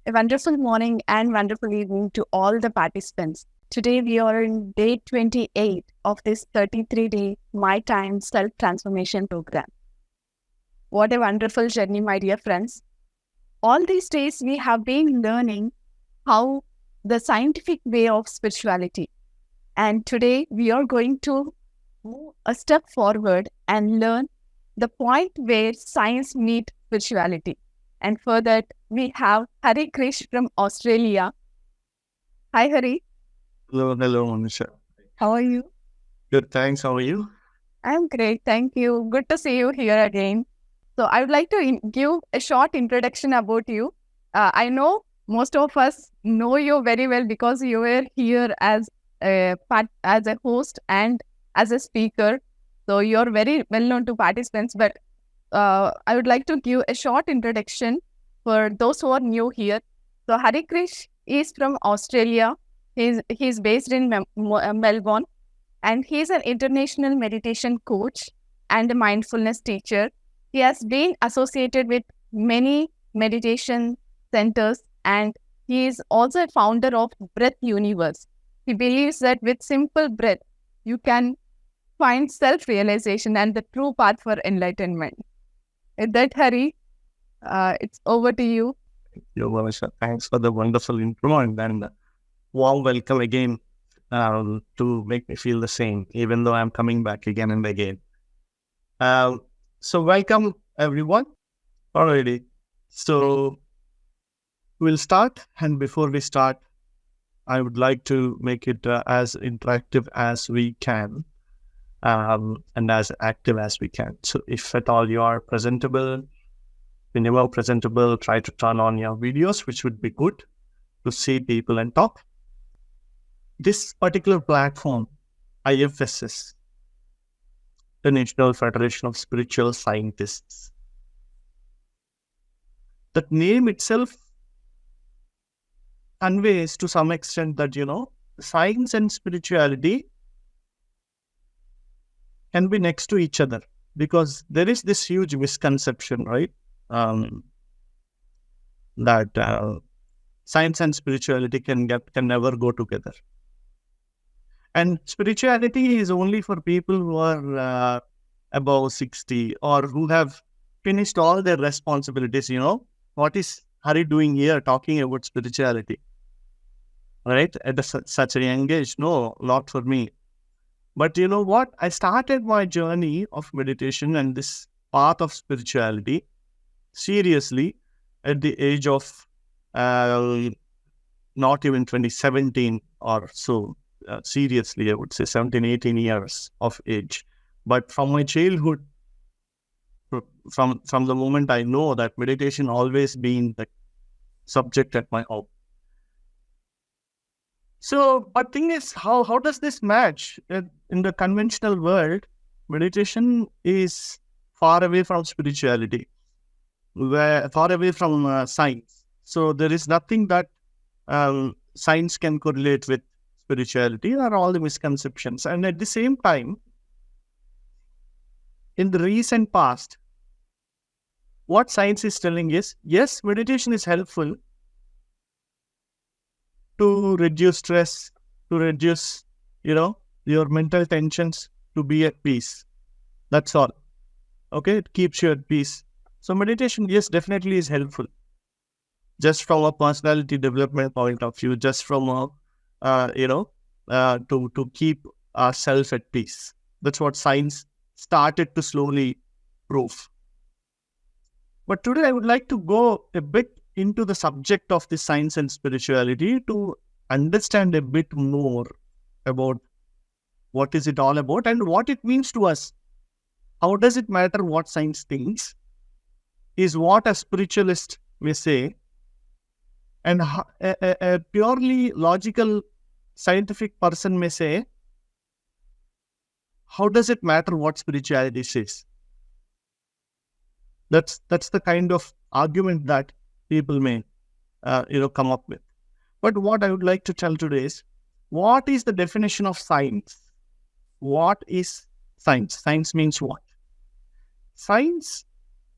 A wonderful morning and wonderful evening to all the participants. Today we are in day 28 of this 33-day My Time Self-Transformation Program. What a wonderful journey, my dear friends. All these days we have been learning how the scientific way of spirituality. And today we are going to move a step forward and learn the point where science meets spirituality. And for that, we have Kris from Australia. Hi, Hari. Hello, Manisha. How are you? Good, thanks. How are you? I'm great. Thank you. Good to see you here again. So, I would like to give a short introduction about you. I know most of us know you very well because you were here as a host and as a speaker. So, you're very well known to participants. But I would like to give a short introduction for those who are new here. So, Kris is from Australia. He's based in Melbourne, and he's an international meditation coach and a mindfulness teacher. He has been associated with many meditation centers, and he is also a founder of Breath Universe. He believes that with simple breath, you can find self-realization and the true path for enlightenment. With that, Hari, it's over to you. Yo, Manisha. Thanks for the wonderful intro and then warm welcome again to make me feel the same, even though I'm coming back again and again. So welcome everyone already. So we'll start, and before we start, I would like to make it as interactive as we can and as active as we can. So if at all you are presentable, when you are presentable, try to turn on your videos, which would be good to see people and talk. This particular platform, IFSS, the National Federation of Spiritual Scientists, that name itself conveys to some extent that, science and spirituality can be next to each other, because there is this huge misconception, right? That science and spirituality can never go together. And spirituality is only for people who are above 60 or who have finished all their responsibilities. What is Hari doing here talking about spirituality? Right? At such a young age? No, not for me. But you know what? I started my journey of meditation and this path of spirituality seriously at the age of not even 2017 or so. Seriously, I would say 17, 18 years of age. But from my childhood, from the moment I know that meditation always been the subject at my home. So, but thing is, how does this match? In the conventional world, meditation is far away from spirituality, far away from science. So there is nothing that science can correlate with spirituality. Are all the misconceptions. And at the same time, in the recent past, what science is telling is, yes, meditation is helpful to reduce stress, to reduce, your mental tensions, to be at peace. That's all. Okay, it keeps you at peace. So meditation, yes, definitely is helpful. Just from a personality development point of view, just from to keep ourselves at peace. That's what science started to slowly prove. But today I would like to go a bit into the subject of the science and spirituality to understand a bit more about what is it all about and what it means to us. How does it matter what science thinks? Is what a spiritualist may say, and a purely logical scientific person may say, how does it matter what spirituality says? That's the kind of argument that people may come up with. But what I would like to tell today is, what is the definition of science? What is science? Science means what? Science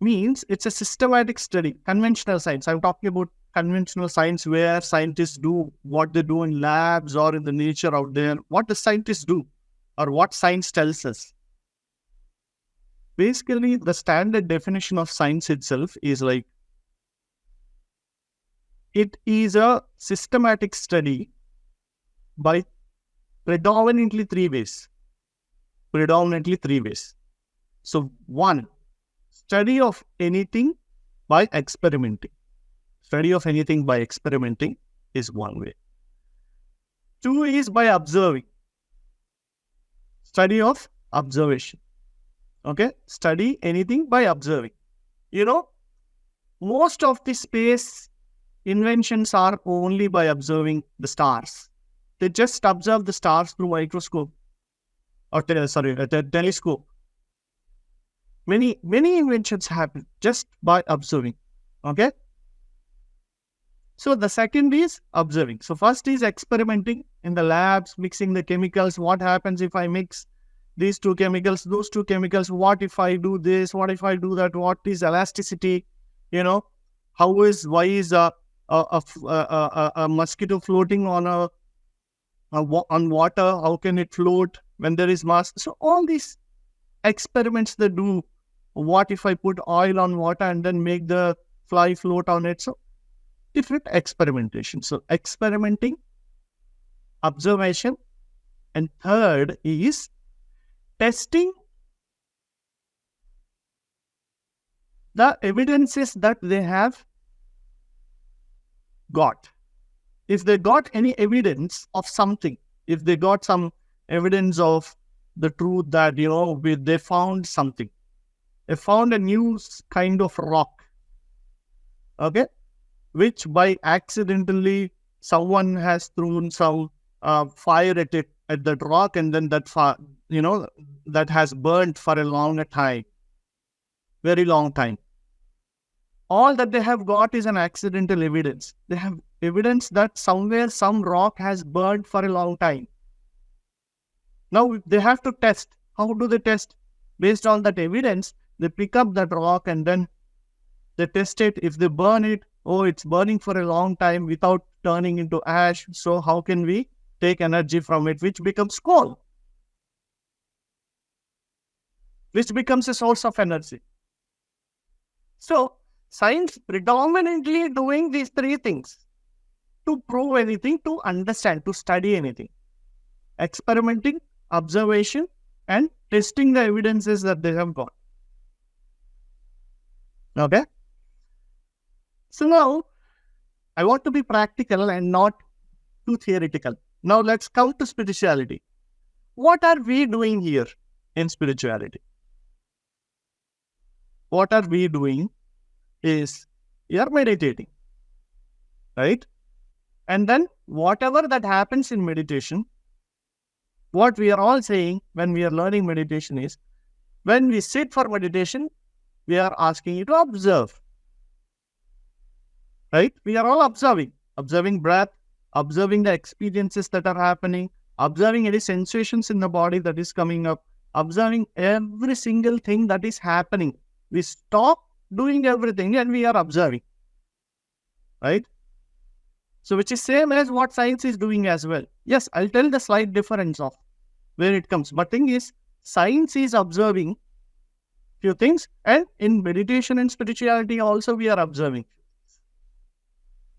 means it's a systematic study, conventional science. I'm talking about conventional science where scientists do what they do in labs or in the nature out there. What the scientists do or what science tells us. Basically, the standard definition of science itself is like, it is a systematic study by predominantly three ways. So one, study of anything by experimenting. Study of anything by experimenting is one way. Two is by observing. Study of observation. Okay? Study anything by observing. Most of the space inventions are only by observing the stars. They just observe the stars through microscope or telescope. Many inventions happen just by observing. Okay? So the second is observing. So first is experimenting in the labs, mixing the chemicals. What happens if I mix these two chemicals, those two chemicals? What if I do this? What if I do that? What is elasticity? Why is a mosquito floating on on water? How can it float when there is mass? So all these experiments they do. What if I put oil on water and then make the fly float on it? So different experimentation. So experimenting, observation, and third is testing the evidences that they have got. If they got any evidence of something, if they got some evidence of the truth that, they found something. They found a new kind of rock, okay, which by accidentally someone has thrown some fire at that rock, and then that that has burnt for a long time, very long time. All that they have got is an accidental evidence. They have evidence that somewhere some rock has burnt for a long time. Now they have to test. How do they test? Based on that evidence, they pick up that rock and then they test it. If they burn it, it's burning for a long time without turning into ash. So how can we take energy from it, which becomes coal, which becomes a source of energy? So science predominantly doing these three things to prove anything, to understand, to study anything. Experimenting, observation, and testing the evidences that they have got. Okay? So now, I want to be practical and not too theoretical. Now let's come to spirituality. What are we doing here in spirituality? What are we doing is, we are meditating, right? And then whatever that happens in meditation, what we are all saying when we are learning meditation is, when we sit for meditation, we are asking you to observe. Right? We are all observing breath, observing the experiences that are happening, observing any sensations in the body that is coming up, observing every single thing that is happening. We stop doing everything and we are observing. Right? So which is same as what science is doing as well. Yes, I'll tell the slight difference of where it comes. But thing is, science is observing few things, and in meditation and spirituality also we are observing.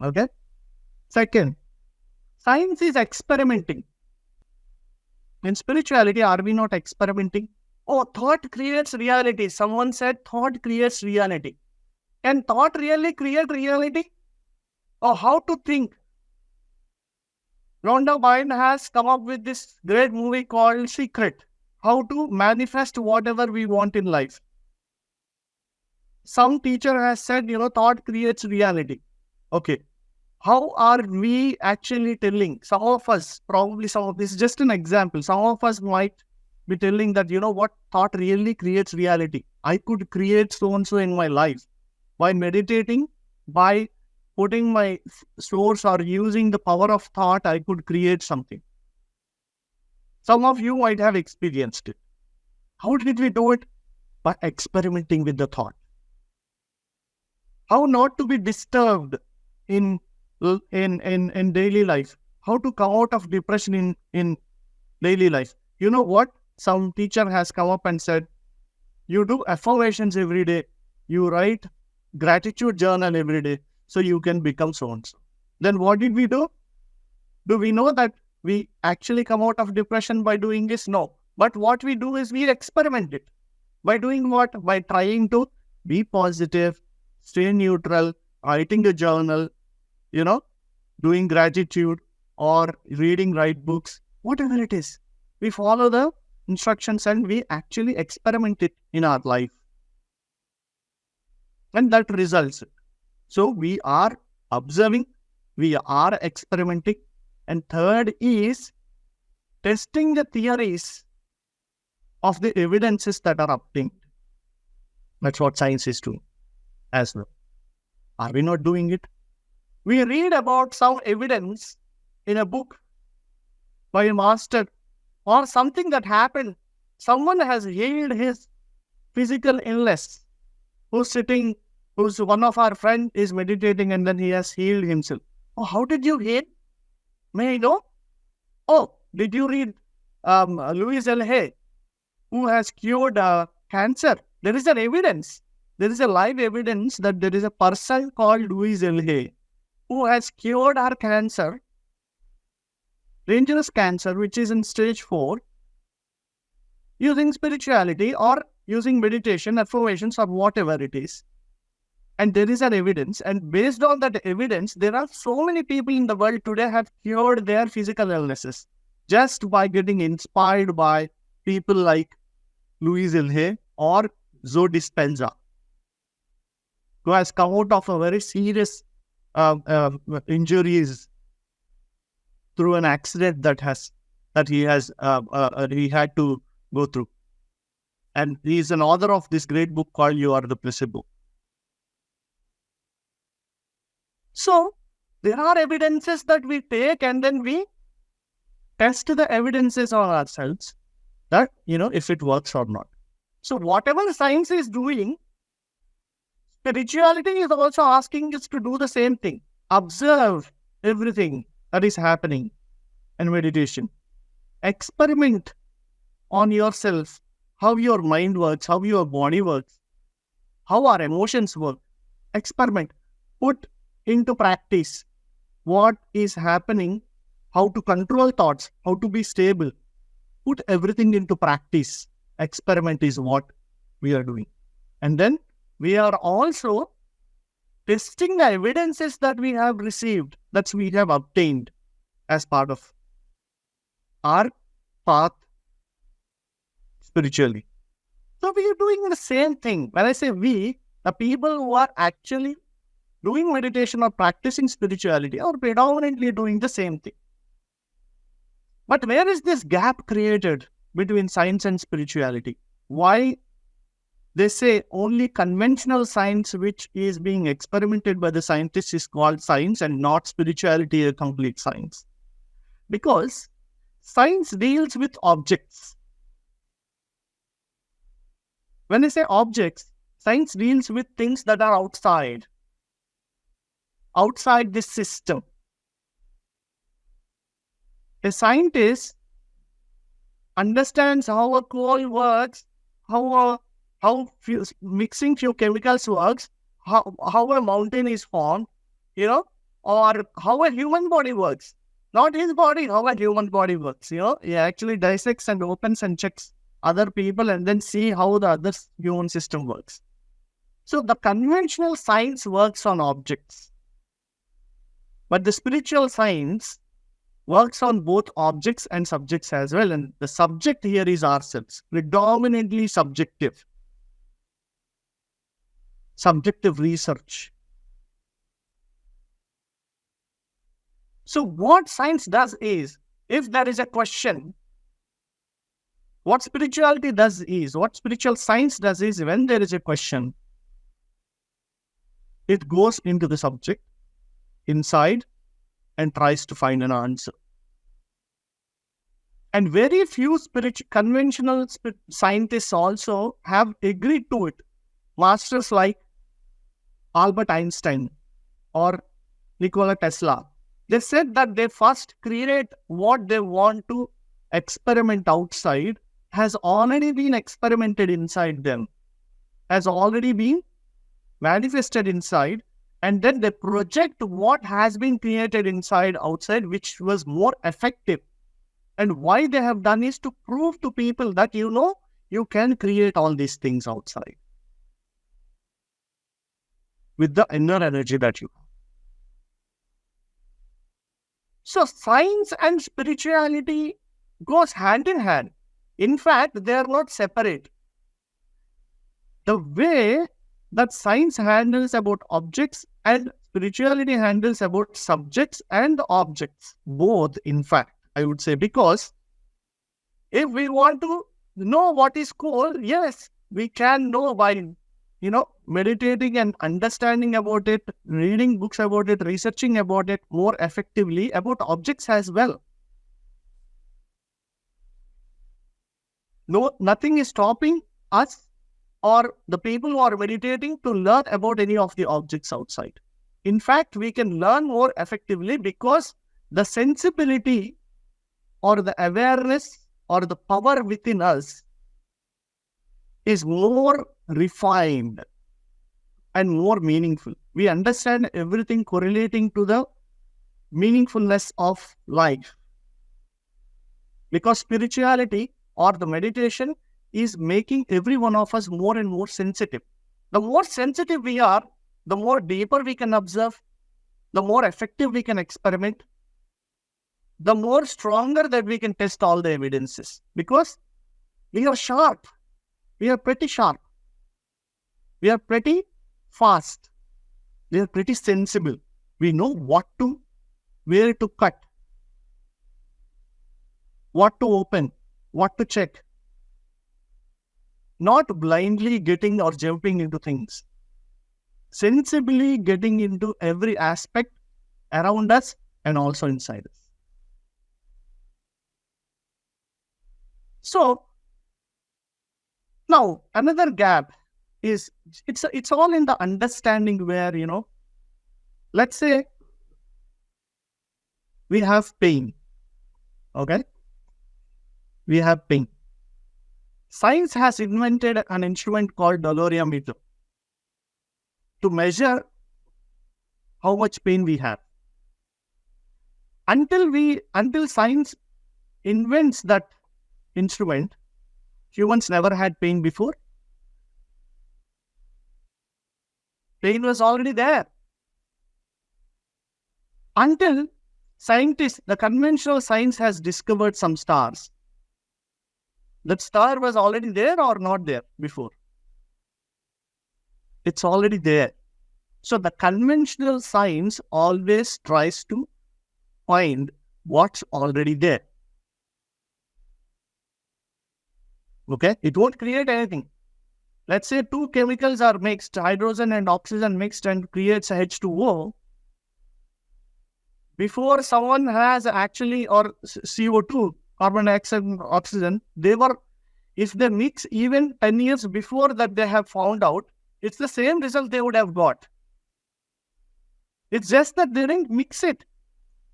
Okay? Second, science is experimenting. In spirituality, are we not experimenting? Thought creates reality. Someone said thought creates reality. Can thought really create reality? How to think? Rhonda Byrne has come up with this great movie called Secret. How to manifest whatever we want in life. Some teacher has said, thought creates reality. Okay. How are we actually telling? Some of us, this is just an example. Some of us might be telling that, what thought really creates reality. I could create so-and-so in my life. By meditating, by putting my source or using the power of thought, I could create something. Some of you might have experienced it. How did we do it? By experimenting with the thought. How not to be disturbed in daily life, how to come out of depression in daily life. You know what? Some teacher has come up and said, you do affirmations every day. You write gratitude journal every day so you can become so-and-so. Then what did we do? Do we know that we actually come out of depression by doing this? No. But what we do is we experiment it. By doing what? By trying to be positive, stay neutral, writing a journal, doing gratitude or reading right books, whatever it is. We follow the instructions and we actually experiment it in our life. And that results. So we are observing, we are experimenting. And third is testing the theories of the evidences that are obtained. That's what science is doing as well. Are we not doing it? We read about some evidence in a book by a master or something that happened. Someone has healed his physical illness. Who's one of our friend is meditating and then he has healed himself. Oh, how did you heal? May I know? Oh, did you read Louis L. Hay, who has cured cancer? There is an evidence. There is a live evidence that there is a person called Louis L. Hay who has cured our cancer, dangerous cancer, which is in stage 4, using spirituality or using meditation, affirmations, or whatever it is. And there is an evidence. And based on that evidence, there are so many people in the world today have cured their physical illnesses just by getting inspired by people like Louis L. Hay or Joe Dispenza, who has come out of a very serious injuries through an accident that he had to go through. And he is an author of this great book called You Are the Placebo. So there are evidences that we take and then we test the evidences on ourselves that, if it works or not. So whatever science is doing, spirituality is also asking us to do the same thing. Observe everything that is happening in meditation. Experiment on yourself, how your mind works, how your body works, how our emotions work. Experiment. Put into practice what is happening, how to control thoughts, how to be stable. Put everything into practice. Experiment is what we are doing. And then we are also testing the evidences that we have received, that we have obtained as part of our path spiritually. So we are doing the same thing. When I say we, the people who are actually doing meditation or practicing spirituality are predominantly doing the same thing. But where is this gap created between science and spirituality? Why they say only conventional science, which is being experimented by the scientists, is called science and not spirituality a complete science? Because science deals with objects. When I say objects, science deals with things that are outside this system. A scientist understands how a coal works, how mixing few chemicals works, how a mountain is formed, or how a human body works. Not his body, how a human body works. He actually dissects and opens and checks other people and then see how the other human system works. So the conventional science works on objects. But the spiritual science works on both objects and subjects as well. And the subject here is ourselves, predominantly subjective research. So what science does is, if there is a question, what spiritual science does is, when there is a question, it goes into the subject inside and tries to find an answer. And very few conventional scientists also have agreed to it. Masters like Albert Einstein or Nikola Tesla. They said that they first create what they want to experiment outside has already been experimented inside them, has already been manifested inside, and then they project what has been created inside outside, which was more effective. And why they have done is to prove to people that, you can create all these things outside with the inner energy that you have. So science and spirituality goes hand in hand. In fact, they are not separate. The way that science handles about objects and spirituality handles about subjects and objects, both, in fact, I would say, because if we want to know what is coal, yes, we can know by, meditating and understanding about it, reading books about it, researching about it more effectively about objects as well. No, nothing is stopping us or the people who are meditating to learn about any of the objects outside. In fact, we can learn more effectively because the sensibility or the awareness or the power within us is more refined and more meaningful. We understand everything correlating to the meaningfulness of life. Because spirituality or the meditation is making every one of us more and more sensitive. The more sensitive we are, the more deeper we can observe, the more effective we can experiment, the more stronger that we can test all the evidences. Because we are sharp. We are pretty sharp. We are pretty fast. We are pretty sensible. We know where to cut, what to open, what to check. Not blindly getting or jumping into things. Sensibly getting into every aspect around us and also inside us. So, now another gap is, it's all in the understanding where, let's say we have pain. Okay? We have pain. Science has invented an instrument called dolorimeter to measure how much pain we have. Until science invents that instrument, humans never had pain before. Pain was already there. Until the conventional science has discovered some stars. That star was already there or not there before? It's already there. So the conventional science always tries to find what's already there. Okay? It won't create anything. Let's say two chemicals are mixed, hydrogen and oxygen mixed and creates a H2O. Before someone has actually, or CO2, carbon dioxide and oxygen, if they mix even 10 years before that they have found out, it's the same result they would have got. It's just that they didn't mix it.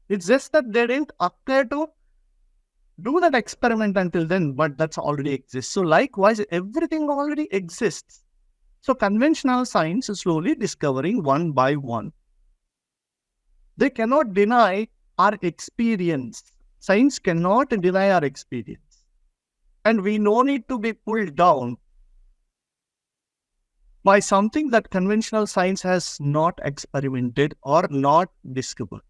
It's just that they didn't appear to do that experiment until then, but that's already exists. So likewise, everything already exists. So conventional science is slowly discovering one by one. They cannot deny our experience. Science cannot deny our experience. And we no need to be pulled down by something that conventional science has not experimented or not discovered.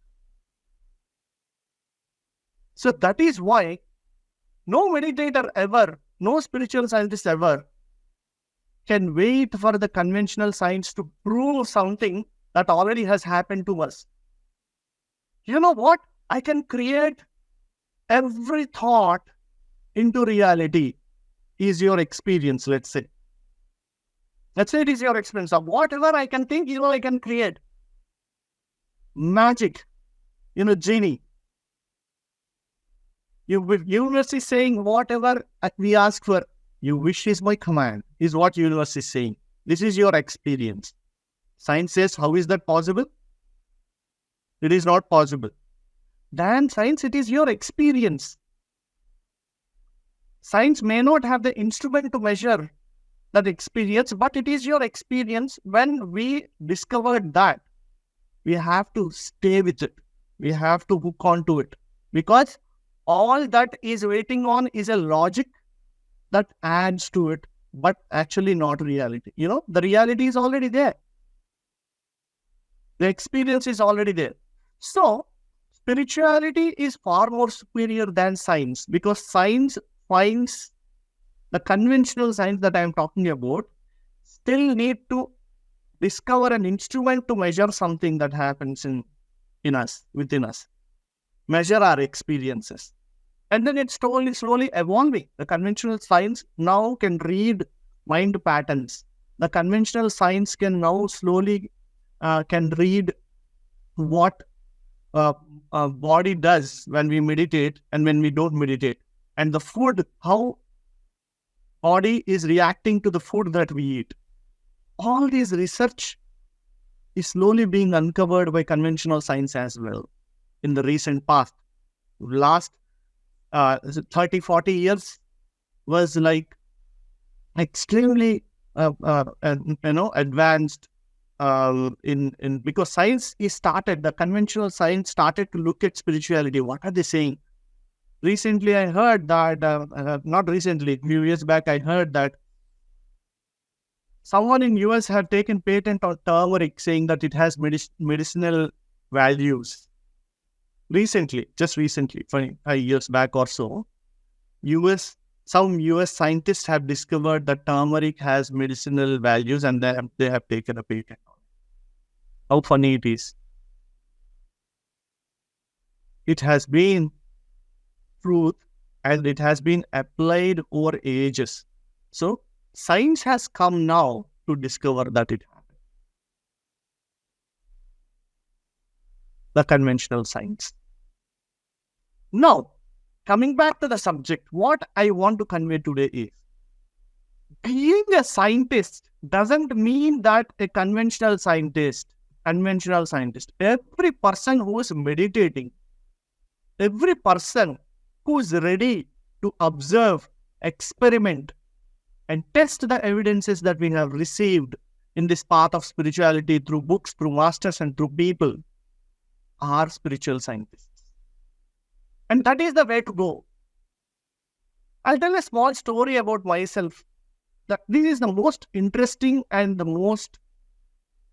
So that is why no meditator ever, no spiritual scientist ever can wait for the conventional science to prove something that already has happened to us. You know what? I can create every thought into reality is your experience, let's say. Let's say it is your experience of whatever I can think, I can create. Magic, genie. Universe is saying whatever we ask for, you wish is my command, is what universe is saying. This is your experience. Science says, how is that possible? It is not possible. Than science, it is your experience. Science may not have the instrument to measure that experience, but it is your experience. When we discovered that, we have to stay with it. We have to hook on to it, because all that is waiting on is a logic that adds to it, but actually not reality. The reality is already there. The experience is already there. So, spirituality is far more superior than science, because science finds the conventional science that I am talking about still need to discover an instrument to measure something that happens in us, within us, measure our experiences. And then it's slowly evolving. The conventional science now can read mind patterns. The conventional science can now slowly can read what body does when we meditate and when we don't meditate. And the food, how body is reacting to the food that we eat. All this research is slowly being uncovered by conventional science as well in the recent past. Last 30, 40 years was like extremely advanced in because science is started, the conventional science started to look at spirituality. What are they saying? Recently, I heard that, not recently, a few years back, I heard that someone in US had taken patent on turmeric, saying that it has medicinal values. Just recently, 5 years back or so, some US scientists have discovered that turmeric has medicinal values, and they have taken a patent on it. How funny it is. It has been truth, and it has been applied over ages. So, science has come now to discover that it happened. The conventional science. Now, coming back to the subject, what I want to convey today is, being a scientist doesn't mean that a conventional scientist, every person who is meditating, every person who is ready to observe, experiment, and test the evidences that we have received in this path of spirituality through books, through masters, and through people, are spiritual scientists. And that is the way to go. I'll tell a small story about myself. That this is the most interesting and the most,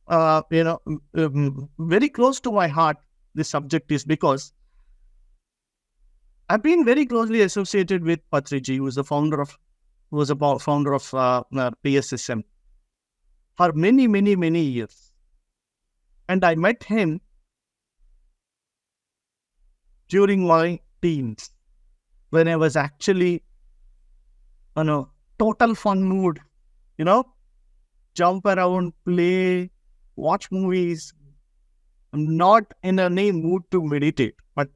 very close to my heart. This subject is because I've been very closely associated with Patriji, who was a founder of PSSM for many, many, many years. And I met him during my teens, when I was actually in a total fun mood, jump around, play, watch movies. I'm not in any mood to meditate, but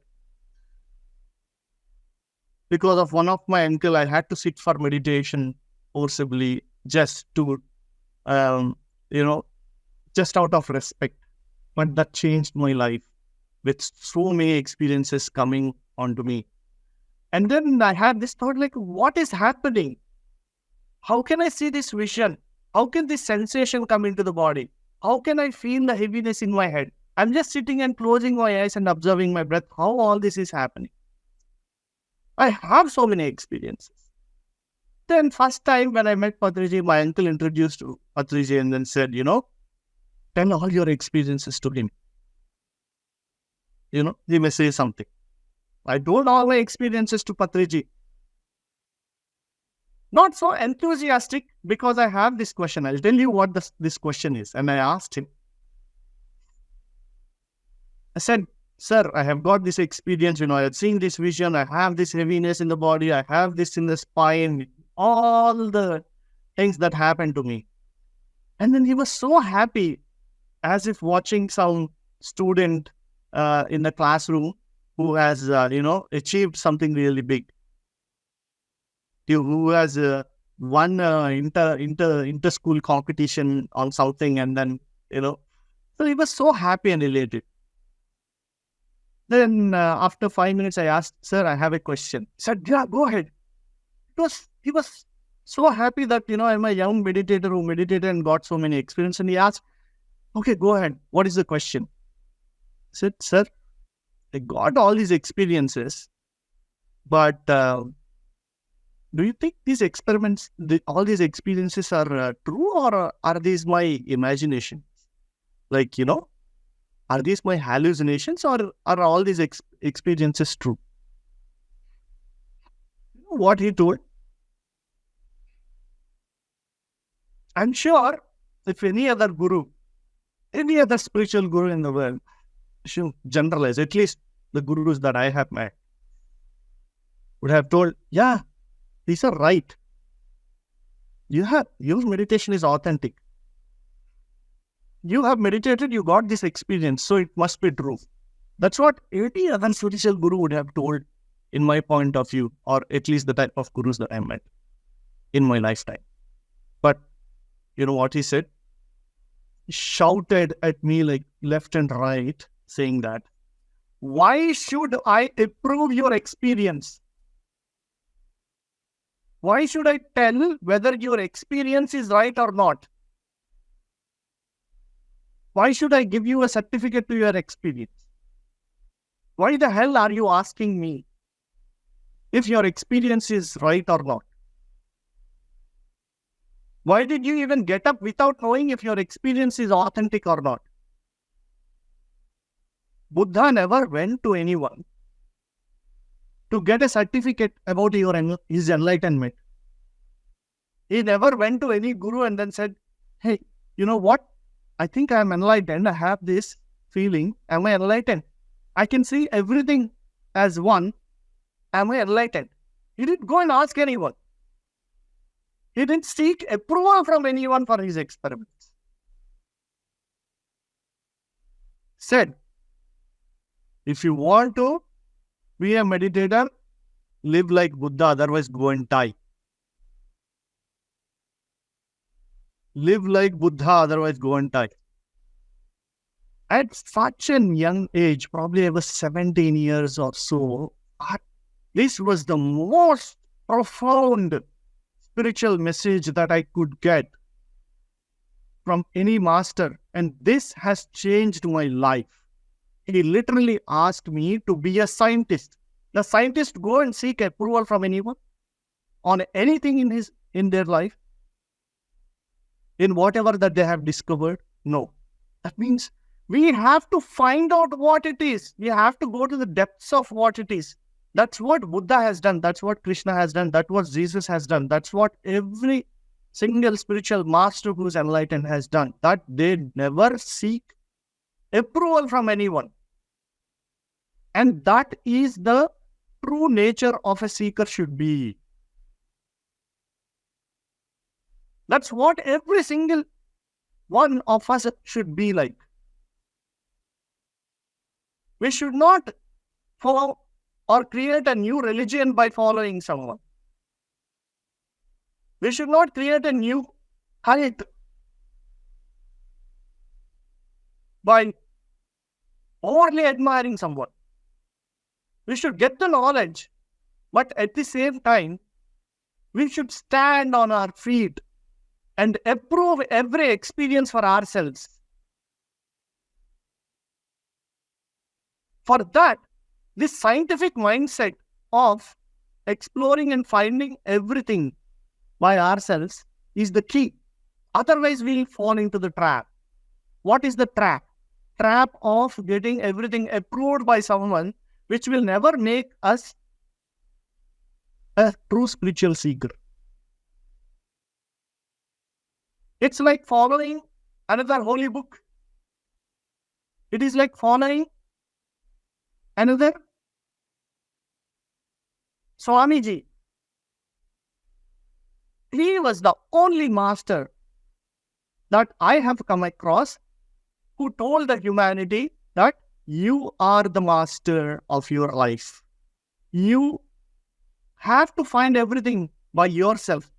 because of one of my uncle, I had to sit for meditation forcibly, just to, just out of respect. But that changed my life, with so many experiences coming onto me. And then I had this thought, like, what is happening? How can I see this vision? How can this sensation come into the body? How can I feel the heaviness in my head? I'm just sitting and closing my eyes and observing my breath, how all this is happening. I have so many experiences. Then first time when I met Patriji, my uncle introduced to Patriji and then said, tell all your experiences to him. He may say something. I told all my experiences to Patriji. Not so enthusiastic, because I have this question. I'll tell you what this question is. And I asked him. I said, sir, I have got this experience. I have seen this vision. I have this heaviness in the body. I have this in the spine. All the things that happened to me. And then he was so happy, as if watching some student in the classroom who has, achieved something really big. Who has won inter-school competition on something, and then, so he was so happy and elated. Then after 5 minutes, I asked, "Sir, I have a question." He said, "Yeah, go ahead." He was so happy that, I'm a young meditator who meditated and got so many experience. And he asked, "Okay, go ahead. What is the question?" I said, "Sir, I got all these experiences, but do you think these experiments, all these experiences are true, or are these my imagination? Like, are these my hallucinations, or are all these experiences true?" You know what he told? "I'm sure if any other guru, any other spiritual guru in the world, should generalize, at least the gurus that I have met, would have told, yeah, these are right. Your meditation is authentic. You have meditated, you got this experience, so it must be true." That's what any other spiritual guru would have told, in my point of view, or at least the type of gurus that I met in my lifetime. But you know what he said? He shouted at me like left and right, saying that, "Why should I approve your experience? Why should I tell whether your experience is right or not? Why should I give you a certificate to your experience? Why the hell are you asking me if your experience is right or not? Why did you even get up without knowing if your experience is authentic or not?" Buddha never went to anyone to get a certificate about his enlightenment. He never went to any guru and then said, "Hey, you know what? I think I am enlightened. I have this feeling. Am I enlightened? I can see everything as one. Am I enlightened?" He didn't go and ask anyone. He didn't seek approval from anyone for his experiments. Said, if you want to be a meditator, live like Buddha, otherwise go and die. Live like Buddha, otherwise go and die. At such a young age, probably I was 17 years or so, this was the most profound spiritual message that I could get from any master. And this has changed my life. He literally asked me to be a scientist. The scientists go and seek approval from anyone on anything in their life, in whatever that they have discovered. No. That means we have to find out what it is. We have to go to the depths of what it is. That's what Buddha has done. That's what Krishna has done. That's what Jesus has done. That's what every single spiritual master who is enlightened has done. That they never seek approval from anyone. And that is the true nature of a seeker should be. That's what every single one of us should be like. We should not follow or create a new religion by following someone. We should not create a new cult by overly admiring someone. We should get the knowledge, but at the same time, we should stand on our feet and approve every experience for ourselves. For that, this scientific mindset of exploring and finding everything by ourselves is the key. Otherwise, we'll fall into the trap. What is the trap? Trap of getting everything approved by someone, which will never make us a true spiritual seeker. It's like following another holy book. It is like following another Swamiji. He was the only master that I have come across who told the humanity that you are the master of your life. You have to find everything by yourself.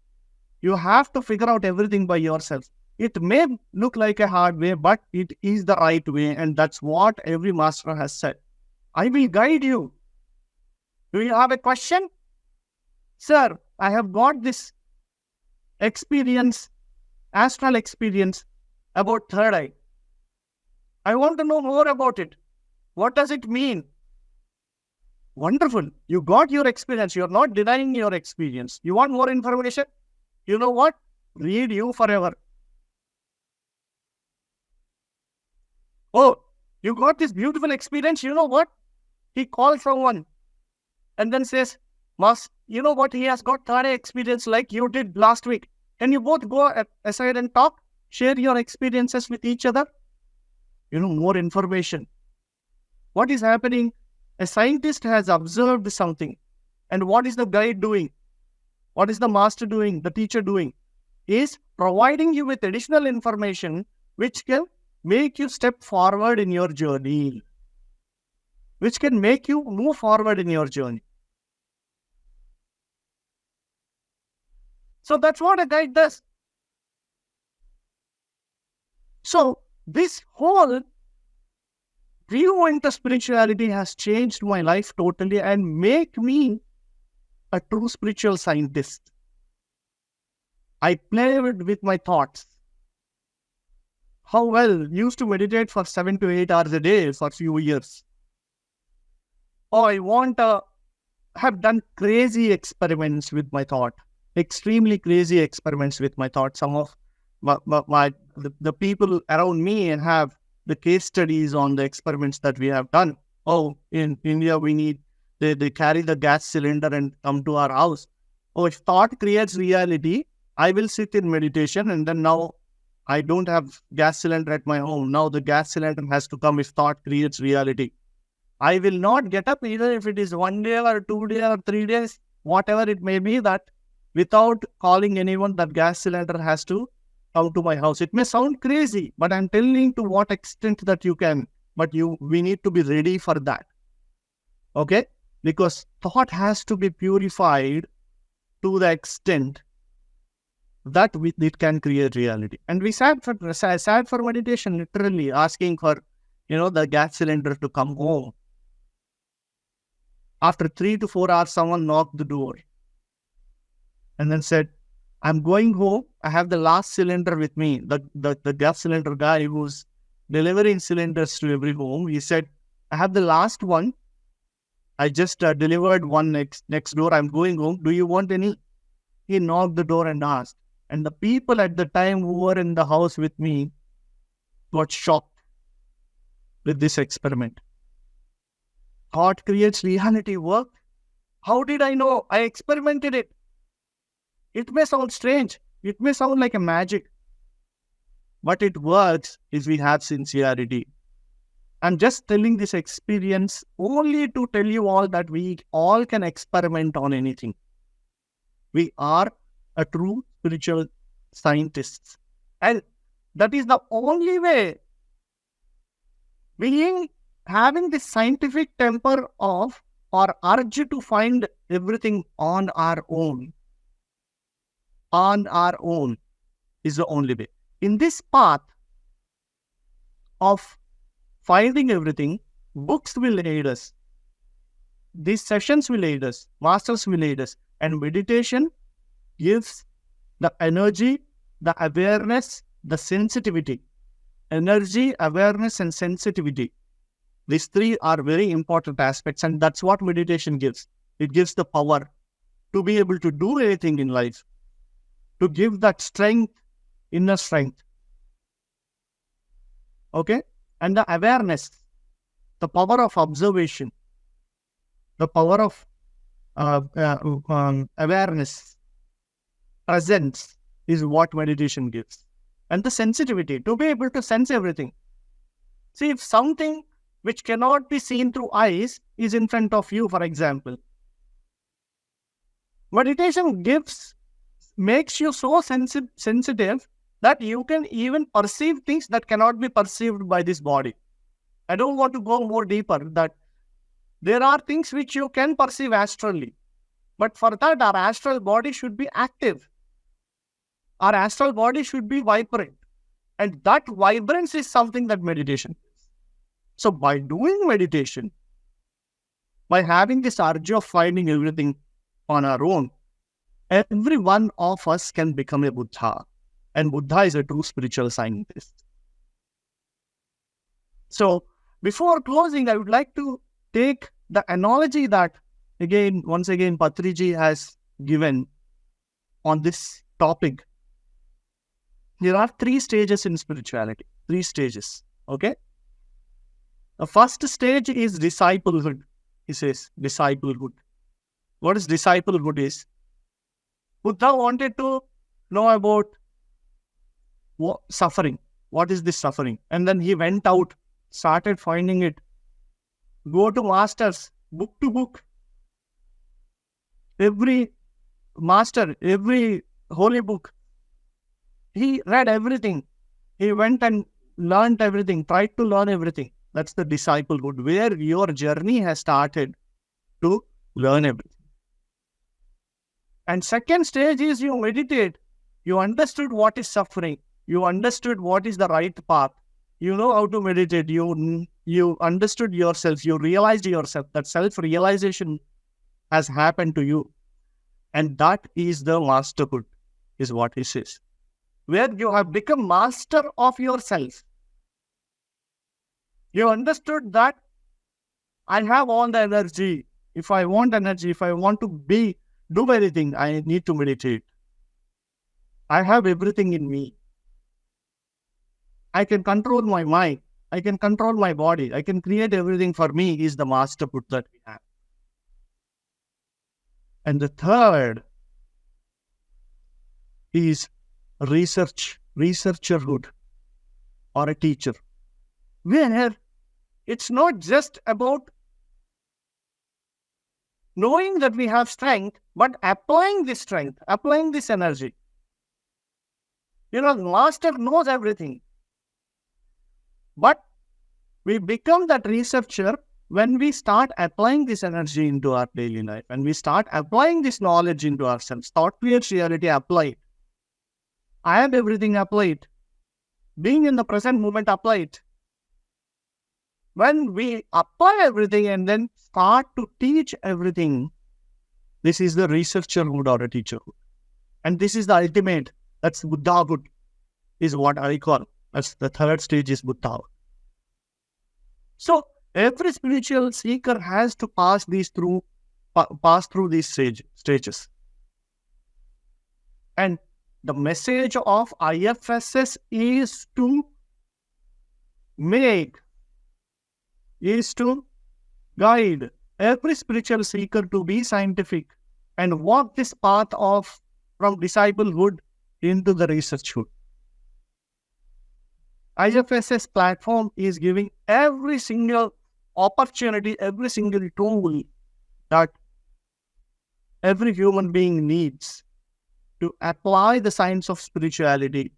You have to figure out everything by yourself. It may look like a hard way, but it is the right way, and that's what every master has said. I will guide you. Do you have a question? Sir, I have got this experience, astral experience about third eye. I want to know more about it. What does it mean? Wonderful. You got your experience. You're not denying your experience. You want more information? You know what? Read you forever. Oh, you got this beautiful experience. You know what? He calls someone and then says, Mas, you know what? He has got third eye experience like you did last week. Can you both go aside and talk? Share your experiences with each other? More information. What is happening? A scientist has observed something. And what is the guide doing? What is the master doing? The teacher doing? Is providing you with additional information which can make you step forward in your journey. Which can make you move forward in your journey. So that's what a guide does. So this whole view into spirituality has changed my life totally and make me a true spiritual scientist. I played with my thoughts. How well used to meditate for 7 to 8 hours a day for a few years. Oh, I have done crazy experiments with my thought. Extremely crazy experiments with my thought. Some of the people around me have the case studies on the experiments that we have done. Oh, in India, they carry the gas cylinder and come to our house. Oh, if thought creates reality, I will sit in meditation and then now I don't have gas cylinder at my home. Now the gas cylinder has to come if thought creates reality. I will not get up either if it is 1 day or 2 days or 3 days, whatever it may be, that without calling anyone, that gas cylinder has to come to my house. It may sound crazy, but I'm telling to what extent that you can. But we need to be ready for that. Okay? Because thought has to be purified to the extent that it can create reality. And we sat for meditation, literally asking for, the gas cylinder to come home. After 3 to 4 hours, someone knocked the door and then said, I'm going home. I have the last cylinder with me. The gas cylinder guy who's delivering cylinders to every home, he said, I have the last one. I just delivered one next door. I'm going home. Do you want any? He knocked the door and asked. And the people at the time who were in the house with me got shocked with this experiment. Thought creates reality worked. How did I know? I experimented it. It may sound strange. It may sound like a magic. But it works if we have sincerity. I'm just telling this experience only to tell you all that we all can experiment on anything. We are a true spiritual scientists. And that is the only way. Having this scientific temper of or urge to find everything on our own is the only way. In this path of finding everything, books will aid us. These sessions will aid us. Masters will aid us. And meditation gives the energy, the awareness, the sensitivity. Energy, awareness, and sensitivity. These three are very important aspects, and that's what meditation gives. It gives the power to be able to do anything in life, to give that strength, inner strength. Okay? And the awareness, the power of observation, the power of awareness, presence is what meditation gives. And the sensitivity, to be able to sense everything. See, if something which cannot be seen through eyes is in front of you, for example, meditation makes you so sensitive that you can even perceive things that cannot be perceived by this body. I don't want to go more deeper, that there are things which you can perceive astrally. But for that, our astral body should be active. Our astral body should be vibrant. And that vibrance is something that meditation is. So by doing meditation, by having this urge of finding everything on our own, every one of us can become a Buddha. And Buddha is a true spiritual scientist. So before closing, I would like to take the analogy that once again, Patriji has given on this topic. There are 3 stages in spirituality. 3 stages. Okay. The first stage is disciplehood. He says disciplehood. What is disciplehood is? Buddha wanted to know about suffering. What is this suffering? And then he went out, started finding it. Go to masters, book to book. Every master, every holy book. He read everything. He went and learned everything, tried to learn everything. That's the disciplehood, where your journey has started to learn everything. And second stage is you meditate. You understood what is suffering. You understood what is the right path. You know how to meditate. You understood yourself. You realized yourself. That self-realization has happened to you. And that is the masterhood, is what he says. Where you have become master of yourself. You understood that I have all the energy. If I want energy, if I want to do anything, I need to meditate. I have everything in me. I can control my mind. I can control my body. I can create everything for me is the masterhood that we have. And the third is researcherhood or a teacher. Where it's not just about knowing that we have strength, but applying this strength, applying this energy. The master knows everything. But we become that researcher when we start applying this energy into our daily life, and we start applying this knowledge into ourselves. Thought creates reality, applied. I have everything applied. Being in the present moment, applied. When we apply everything and then start to teach everything, this is the researcherhood or a teacherhood. And this is the ultimate. That's Buddhahood, is what I call. That's the third stage is Buddhahood. So every spiritual seeker has to pass through these stages. And the message of IFSS is to guide every spiritual seeker to be scientific and walk this path from disciplehood into the researchhood. IFSS platform is giving every single opportunity, every single tool that every human being needs to apply the science of spirituality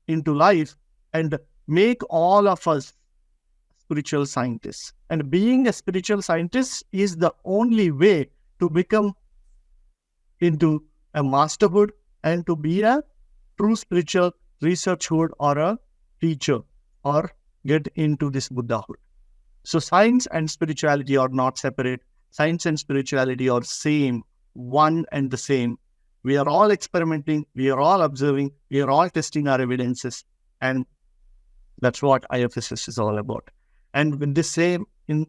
into life and make all of us spiritual scientists. And being a spiritual scientist is the only way to become into a masterhood and to be a true spiritual researchhood or a teacher or get into this Buddhahood. So science and spirituality are not separate. Science and spirituality are same, one and the same. We are all experimenting, we are all observing, we are all testing our evidences, and that's what IFSS is all about. And with this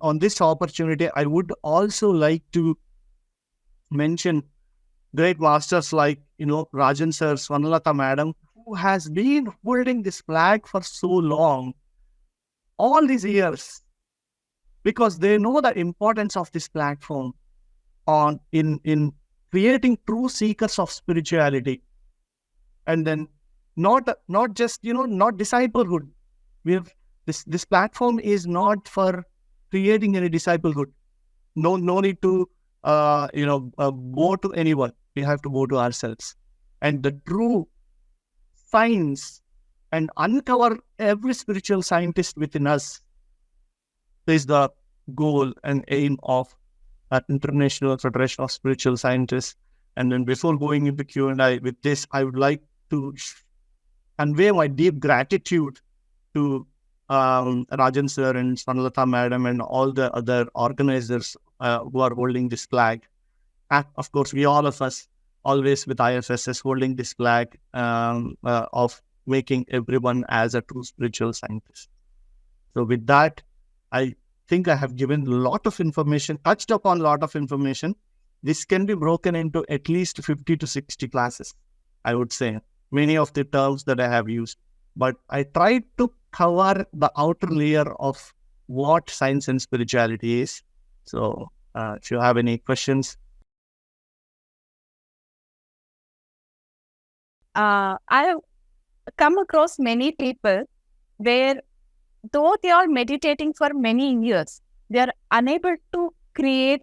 on this opportunity, I would also like to mention great masters like, Rajan sir, Swarnalata madam, who has been holding this flag for so long, all these years, because they know the importance of this platform in creating true seekers of spirituality. And then not just, not disciplehood. This platform is not for creating any disciplehood. No need to, bow to anyone. We have to bow to ourselves. And the true science and uncover every spiritual scientist within us is the goal and aim of an International Federation of Spiritual Scientists. And then before going into Q&A with this, I would like to convey my deep gratitude to Rajan sir and Swanlata madam and all the other organizers who are holding this flag. And of course, we all of us always with IFSS holding this flag of making everyone as a true spiritual scientist. So with that, I think I have given a lot of information, touched upon a lot of information. This can be broken into at least 50 to 60 classes, I would say. Many of the terms that I have used. But I tried to cover the outer layer of what science and spirituality is. So if you have any questions. I have come across many people where, though they are meditating for many years, they are unable to create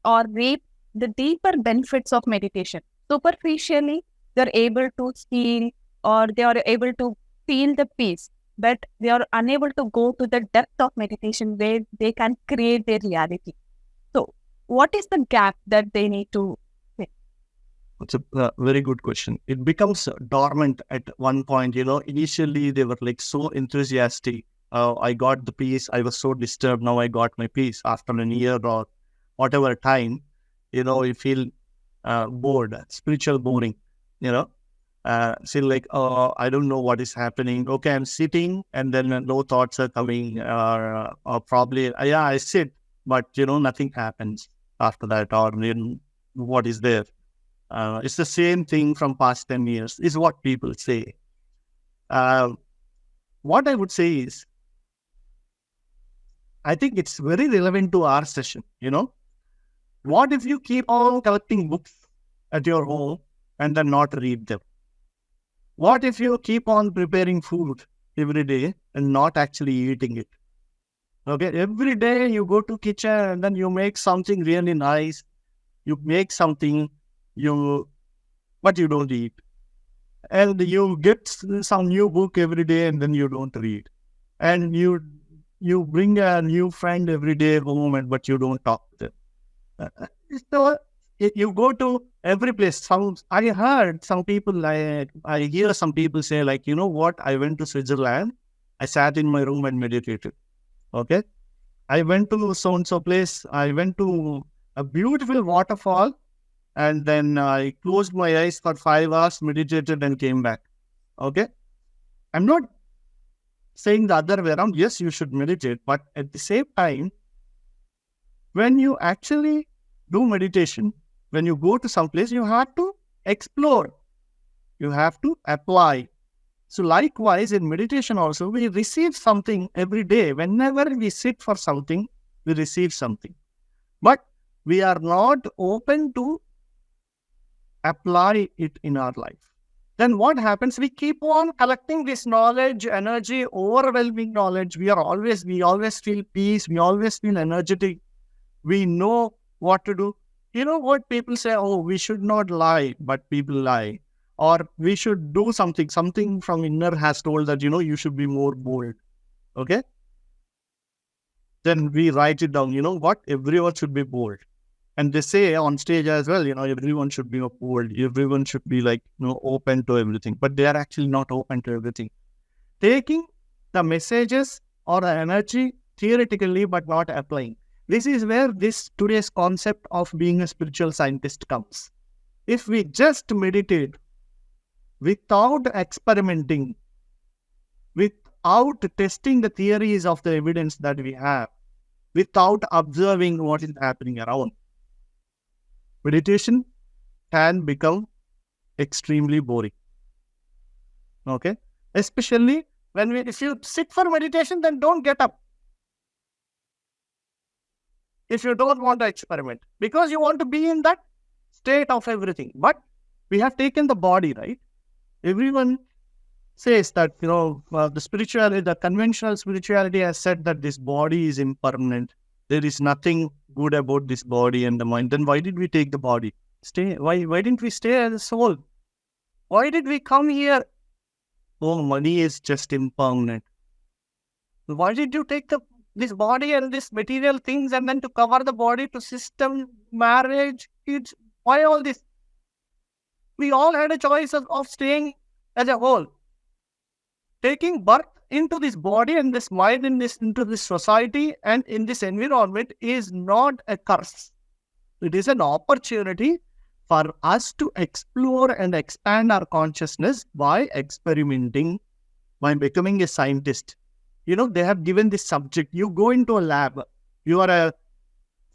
or reap the deeper benefits of meditation. Superficially, they're able to feel or they are able to feel the peace, but they are unable to go to the depth of meditation where they can create their reality. So, what is the gap that they need to fill? It's a very good question. It becomes dormant at one point. Initially they were like so enthusiastic. I got the peace. I was so disturbed. Now I got my peace. After a year or whatever time, you feel bored, spiritual boring, feel like, I don't know what is happening. Okay, I'm sitting and then no thoughts are coming or probably, yeah, I sit, but, nothing happens after that or what is there. It's the same thing from past 10 years is what people say. What I would say is, I think it's very relevant to our session, What if you keep on collecting books at your home and then not read them? What if you keep on preparing food every day and not actually eating it? Okay, every day you go to kitchen and then you make something really nice. You make something, but you don't eat. And you get some new book every day and then you don't read. And you bring a new friend every day home but you don't talk to them. So you go to every place. I heard some people, I hear some people say like, you know what? I went to Switzerland. I sat in my room and meditated. Okay. I went to so-and-so place. I went to a beautiful waterfall and then I closed my eyes for 5 hours, meditated and came back. Okay. I'm not saying the other way around. Yes, you should meditate. But at the same time, when you actually do meditation, when you go to some place, you have to explore. You have to apply. So likewise, in meditation also, we receive something every day. Whenever we sit for something, we receive something. But we are not open to apply it in our life. Then what happens? We keep on collecting this knowledge, energy, overwhelming knowledge. We always feel peace. We always feel energetic. We know what to do. You know what people say? Oh, we should not lie, but people lie. Or we should do something. Something from inner has told that, you should be more bold. Okay? Then we write it down. You know what? Everyone should be bold. And they say on stage as well, everyone should be bold. Everyone should be like, open to everything. But they are actually not open to everything. Taking the messages or the energy theoretically, but not applying. This is where this today's concept of being a spiritual scientist comes. If we just meditate without experimenting, without testing the theories of the evidence that we have, without observing what is happening around, meditation can become extremely boring. Okay? Especially if you sit for meditation, then don't get up. If you don't want to experiment, because you want to be in that state of everything. But we have taken the body, right? Everyone says that, the spirituality, the conventional spirituality has said that this body is impermanent. There is nothing good about this body and the mind. Then why did we take the body? Why didn't we stay as a soul? Why did we come here? Oh, money is just impermanent. Why did you take this body and this material things and then to cover the body to system, marriage, kids? Why all this? We all had a choice of staying as a whole. Taking birth into this body and this mind into this society and in this environment is not a curse. It is an opportunity for us to explore and expand our consciousness by experimenting, by becoming a scientist. They have given this subject. You go into a lab. You are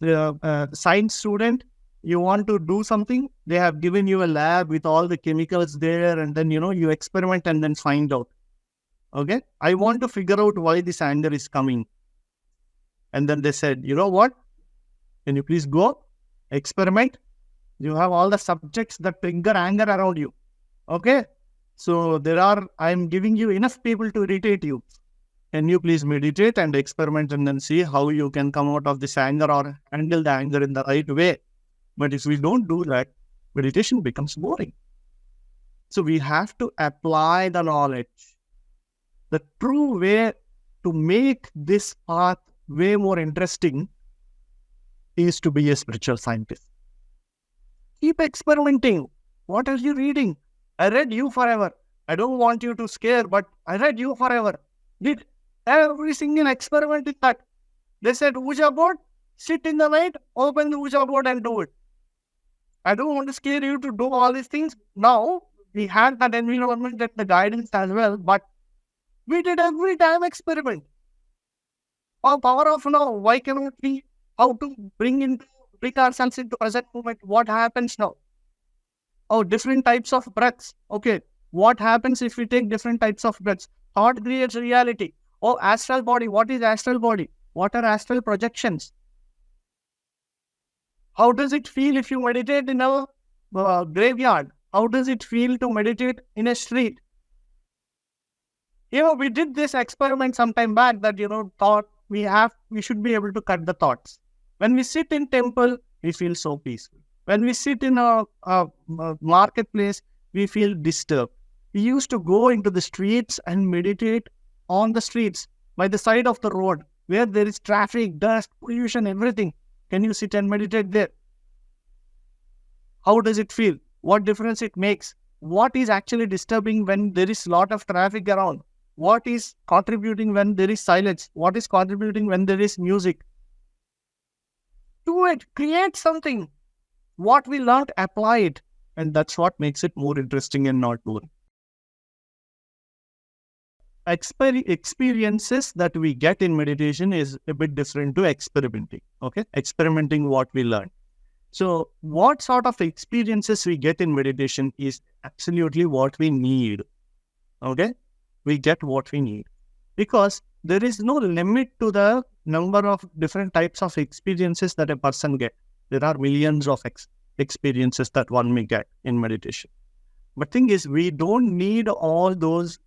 a science student. You want to do something. They have given you a lab with all the chemicals there, and then, you experiment and then find out. Okay, I want to figure out why this anger is coming. And then they said, you know what? Can you please go experiment? You have all the subjects that trigger anger around you. Okay, so I'm giving you enough people to irritate you. Can you please meditate and experiment and then see how you can come out of this anger or handle the anger in the right way? But if we don't do that, meditation becomes boring. So we have to apply the knowledge. The true way to make this path way more interesting is to be a spiritual scientist. Keep experimenting. What are you reading? I read You Forever. I don't want you to scare, but I read You Forever. Did every single experiment in that. They said, Ouija board, sit in the night, open the Ouija board and do it. I don't want to scare you to do all these things. Now, we had that environment and the guidance as well, but we did every time experiment. Our power of now, why cannot we, how to bring ourselves into present moment? What happens now? Oh, different types of breaths. Okay, what happens if we take different types of breaths? Thought creates reality. Oh, astral body. What is astral body? What are astral projections? How does it feel if you meditate in a graveyard? How does it feel to meditate in a street? We did this experiment some time back that, thought we should be able to cut the thoughts. When we sit in temple, we feel so peaceful. When we sit in a marketplace, we feel disturbed. We used to go into the streets and meditate on the streets, by the side of the road, where there is traffic, dust, pollution, everything. Can you sit and meditate there? How does it feel? What difference it makes? What is actually disturbing when there is a lot of traffic around? What is contributing when there is silence? What is contributing when there is music? Do it. Create something. What we learned, apply it. And that's what makes it more interesting and not boring. Experiences that we get in meditation is a bit different to experimenting. Okay, experimenting what we learn. So what sort of experiences we get in meditation is absolutely what we need. Okay, we get what we need because there is no limit to the number of different types of experiences that a person get. There are millions of experiences that one may get in meditation. But thing is, we don't need all those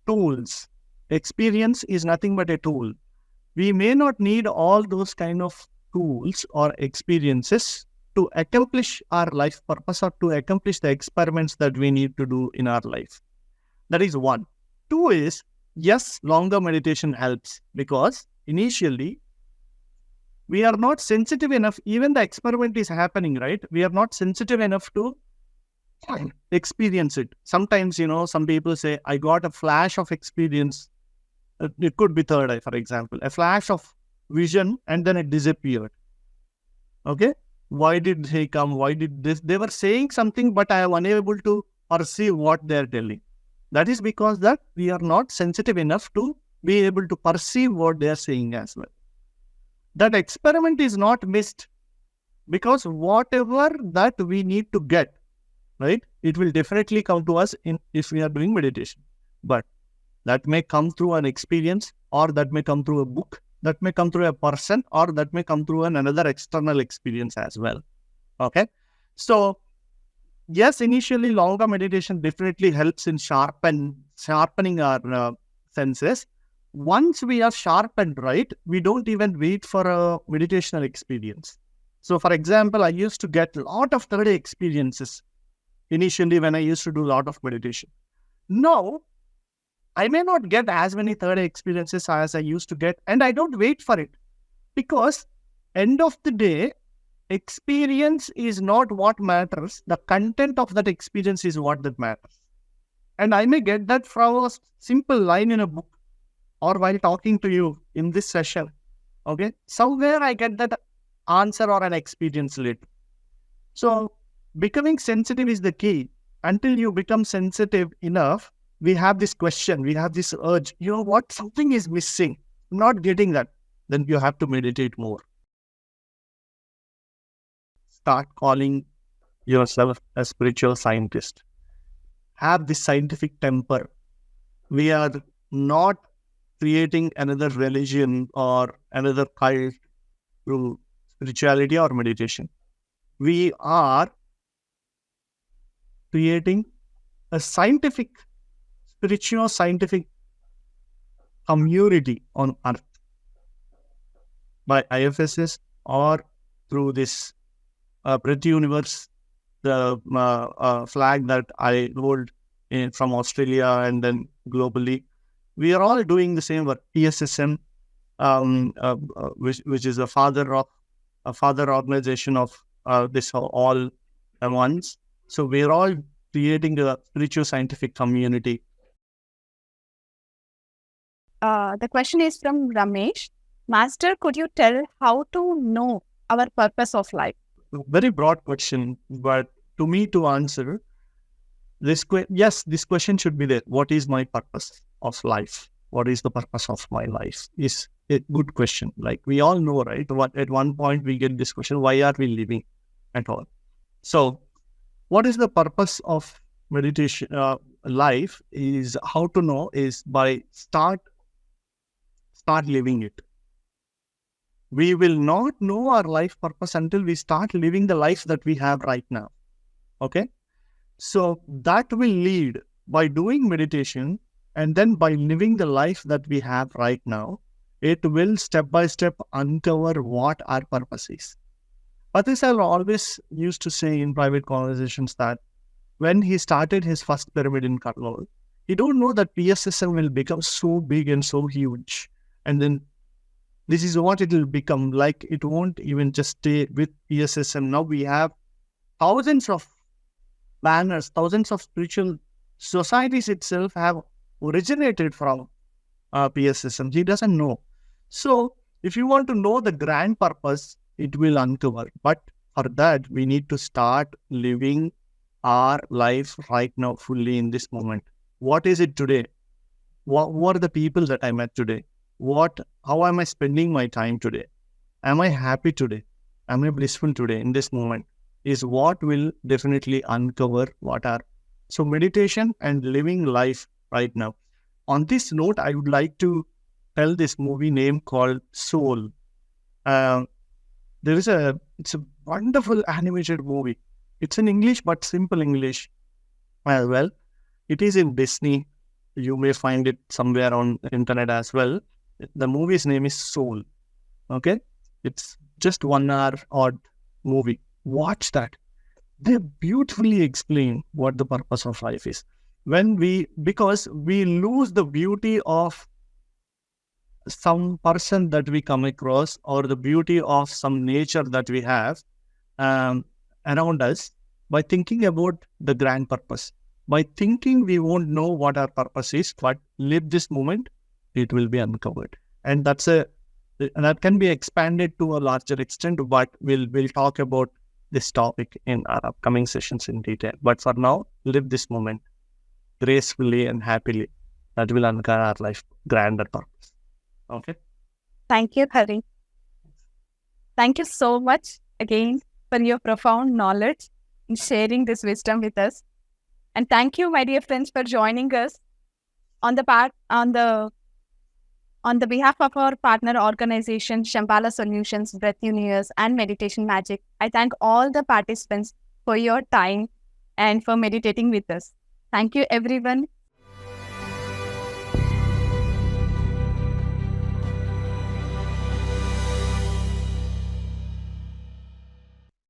tools. Experience is nothing but a tool. We may not need all those kind of tools or experiences to accomplish our life purpose or to accomplish the experiments that we need to do in our life. That is one. Two is, yes, longer meditation helps because initially we are not sensitive enough. Even the experiment is happening, right? We are not sensitive enough to experience it. Sometimes, some people say, I got a flash of experience. It could be third eye, for example. A flash of vision and then it disappeared. Okay? Why did they come? Why did this? They were saying something, but I am unable to perceive what they are telling. That is because that we are not sensitive enough to be able to perceive what they are saying as well. That experiment is not missed because whatever that we need to get, right, it will definitely come to us if we are doing meditation. But that may come through an experience, or that may come through a book, that may come through a person, or that may come through another external experience as well. Okay? So, yes, initially longer meditation definitely helps in sharpening our senses. Once we are sharpened, right, we don't even wait for a meditational experience. So, for example, I used to get a lot of third eye experiences initially when I used to do a lot of meditation. Now, I may not get as many third eye experiences as I used to get, and I don't wait for it because end of the day, experience is not what matters. The content of that experience is what that matters. And I may get that from a simple line in a book or while talking to you in this session. Okay. Somewhere I get that answer or an experience later. So becoming sensitive is the key. Until you become sensitive enough, we have this question, we have this urge, you know what, something is missing, I'm not getting that. Then you have to meditate more. Start calling yourself a spiritual scientist. Have this scientific temper. We are not creating another religion or another cult through spirituality or meditation. We are creating a spiritual scientific community on earth by IFSS or through this Breath Universe, the flag that I hold from Australia and then globally. We are all doing the same work. PSSM, which is a father organization of this all at once. So we are all creating a spiritual scientific community. The question is from Ramesh. Master, could you tell how to know our purpose of life? Very broad question, but to me to answer this question should be there. What is my purpose of life? What is the purpose of my life? Is a good question. Like we all know, right? What at one point we get this question: why are we living at all? So, what is the purpose of meditation? Life is how to know is by start living it. We will not know our life purpose until we start living the life that we have right now. Okay? So that will lead by doing meditation and then by living the life that we have right now, it will step by step uncover what our purpose is. Patisal always used to say in private conversations that when he started his first pyramid in Karnal, he don't know that PSSM will become so big and so huge. And then this is what it will become. Like it won't even just stay with PSSM. Now we have thousands of banners, thousands of spiritual societies itself have originated from PSSM. He doesn't know. So if you want to know the grand purpose, it will uncover. But for that, we need to start living our life right now fully in this moment. What is it today? What are the people that I met today? How am I spending my time today? Am I happy today? Am I blissful today in this moment? Is what will definitely uncover what are. So meditation and living life right now. On this note, I would like to tell this movie name called Soul. It's a wonderful animated movie. It's in English, but simple English as well. It is in Disney. You may find it somewhere on the internet as well. The movie's name is Soul. Okay? It's just 1 hour odd movie. Watch that. They beautifully explain what the purpose of life is. Because we lose the beauty of some person that we come across or the beauty of some nature that we have around us by thinking about the grand purpose. By thinking we won't know what our purpose is, but live this moment, it will be uncovered. And that can be expanded to a larger extent, but we'll talk about this topic in our upcoming sessions in detail. But for now, live this moment gracefully and happily. That will uncover our life grander purpose. Okay? Thank you, Hari. Thank you so much again for your profound knowledge in sharing this wisdom with us. And thank you, my dear friends, for joining us on the behalf of our partner organization, Shambhala Solutions, Breath Universe, and Meditation Magic. I thank all the participants for your time and for meditating with us. Thank you, everyone.